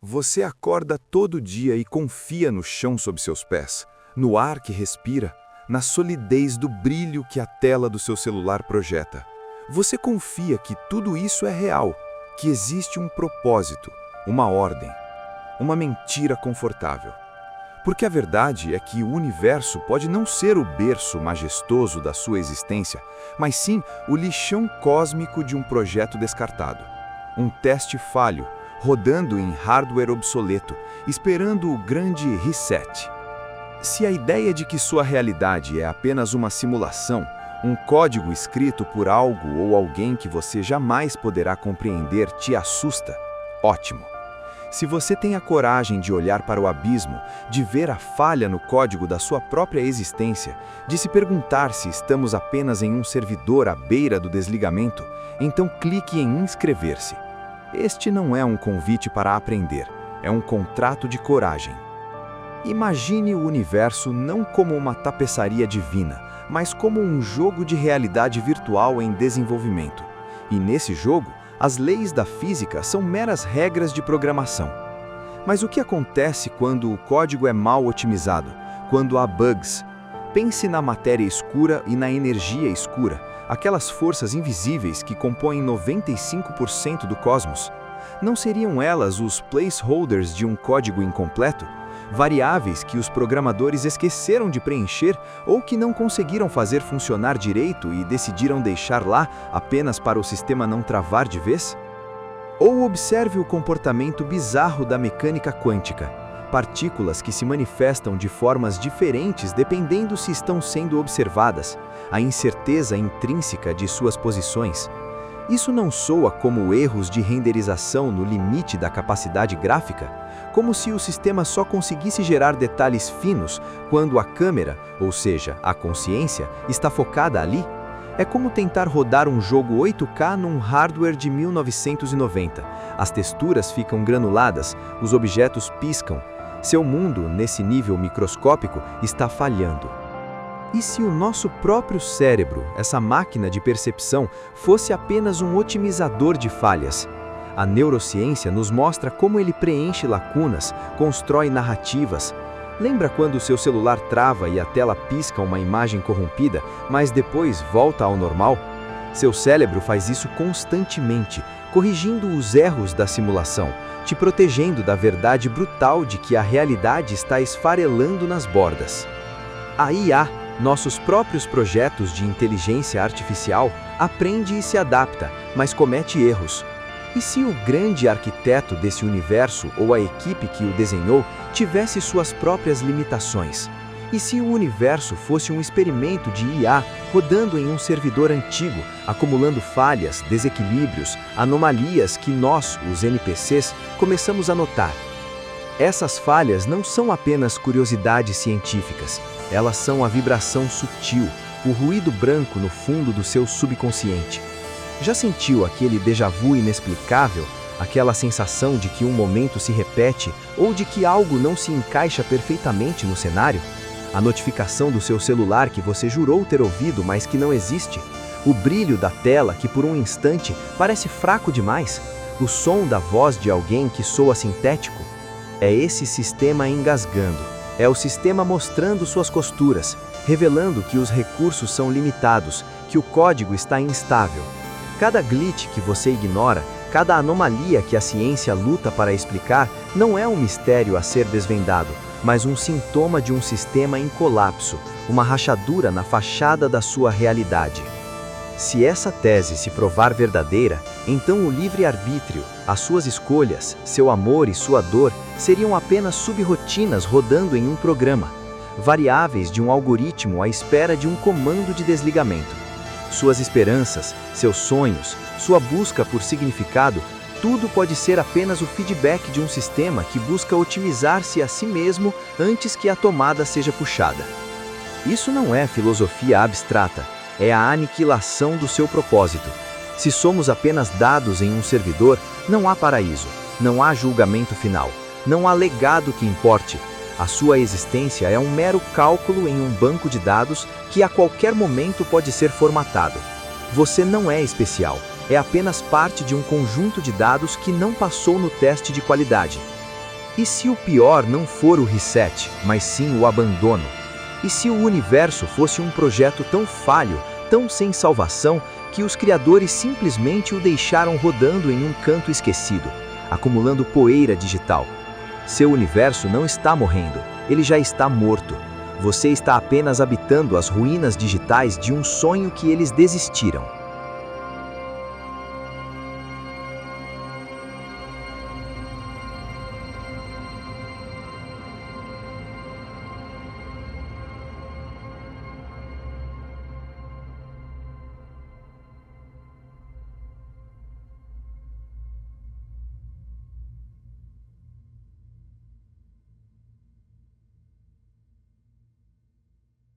Você acorda todo dia e confia no chão sob seus pés, no ar que respira, na solidez do brilho que a tela do seu celular projeta. Você confia que tudo isso é real, que existe um propósito, uma ordem, uma mentira confortável. Porque a verdade é que o universo pode não ser o berço majestoso da sua existência, mas sim o lixão cósmico de um projeto descartado. Um teste falho, rodando em hardware obsoleto, esperando o grande reset. Se a ideia de que sua realidade é apenas uma simulação, um código escrito por algo ou alguém que você jamais poderá compreender te assusta, ótimo. Se você tem a coragem de olhar para o abismo, de ver a falha no código da sua própria existência, de se perguntar se estamos apenas em um servidor à beira do desligamento, então clique em inscrever-se. Este não é um convite para aprender, é um contrato de coragem. Imagine o universo não como uma tapeçaria divina, mas como um jogo de realidade virtual em desenvolvimento. E nesse jogo, as leis da física são meras regras de programação. Mas o que acontece quando o código é mal otimizado, quando há bugs? Pense na matéria escura e na energia escura, aquelas forças invisíveis que compõem 95% do cosmos. Não seriam elas os placeholders de um código incompleto? Variáveis que os programadores esqueceram de preencher ou que não conseguiram fazer funcionar direito e decidiram deixar lá apenas para o sistema não travar de vez? Ou observe o comportamento bizarro da mecânica quântica. Partículas que se manifestam de formas diferentes dependendo se estão sendo observadas, a incerteza intrínseca de suas posições. Isso não soa como erros de renderização no limite da capacidade gráfica? Como se o sistema só conseguisse gerar detalhes finos quando a câmera, ou seja, a consciência, está focada ali? É como tentar rodar um jogo 8K num hardware de 1990. As texturas ficam granuladas, os objetos piscam. Seu mundo, nesse nível microscópico, está falhando. E se o nosso próprio cérebro, essa máquina de percepção, fosse apenas um otimizador de falhas? A neurociência nos mostra como ele preenche lacunas, constrói narrativas. Lembra quando o seu celular trava e a tela pisca uma imagem corrompida, mas depois volta ao normal? Seu cérebro faz isso constantemente, corrigindo os erros da simulação, te protegendo da verdade brutal de que a realidade está esfarelando nas bordas. A IA, nossos próprios projetos de inteligência artificial, aprende e se adapta, mas comete erros. E se o grande arquiteto desse universo ou a equipe que o desenhou tivesse suas próprias limitações? E se o universo fosse um experimento de IA rodando em um servidor antigo, acumulando falhas, desequilíbrios, anomalias que nós, os NPCs, começamos a notar? Essas falhas não são apenas curiosidades científicas, elas são a vibração sutil, o ruído branco no fundo do seu subconsciente. Já sentiu aquele déjà vu inexplicável? Aquela sensação de que um momento se repete ou de que algo não se encaixa perfeitamente no cenário? A notificação do seu celular que você jurou ter ouvido, mas que não existe? O brilho da tela que por um instante parece fraco demais? O som da voz de alguém que soa sintético? É esse sistema engasgando. É o sistema mostrando suas costuras, revelando que os recursos são limitados, que o código está instável. Cada glitch que você ignora, cada anomalia que a ciência luta para explicar, não é um mistério a ser desvendado, mas um sintoma de um sistema em colapso, uma rachadura na fachada da sua realidade. Se essa tese se provar verdadeira, então o livre-arbítrio, as suas escolhas, seu amor e sua dor seriam apenas subrotinas rodando em um programa, variáveis de um algoritmo à espera de um comando de desligamento. Suas esperanças, seus sonhos, sua busca por significado, tudo pode ser apenas o feedback de um sistema que busca otimizar-se a si mesmo antes que a tomada seja puxada. Isso não é filosofia abstrata, é a aniquilação do seu propósito. Se somos apenas dados em um servidor, não há paraíso, não há julgamento final, não há legado que importe. A sua existência é um mero cálculo em um banco de dados que a qualquer momento pode ser formatado. Você não é especial, é apenas parte de um conjunto de dados que não passou no teste de qualidade. E se o pior não for o reset, mas sim o abandono? E se o universo fosse um projeto tão falho, tão sem salvação, que os criadores simplesmente o deixaram rodando em um canto esquecido, acumulando poeira digital? Seu universo não está morrendo, ele já está morto. Você está apenas habitando as ruínas digitais de um sonho que eles desistiram.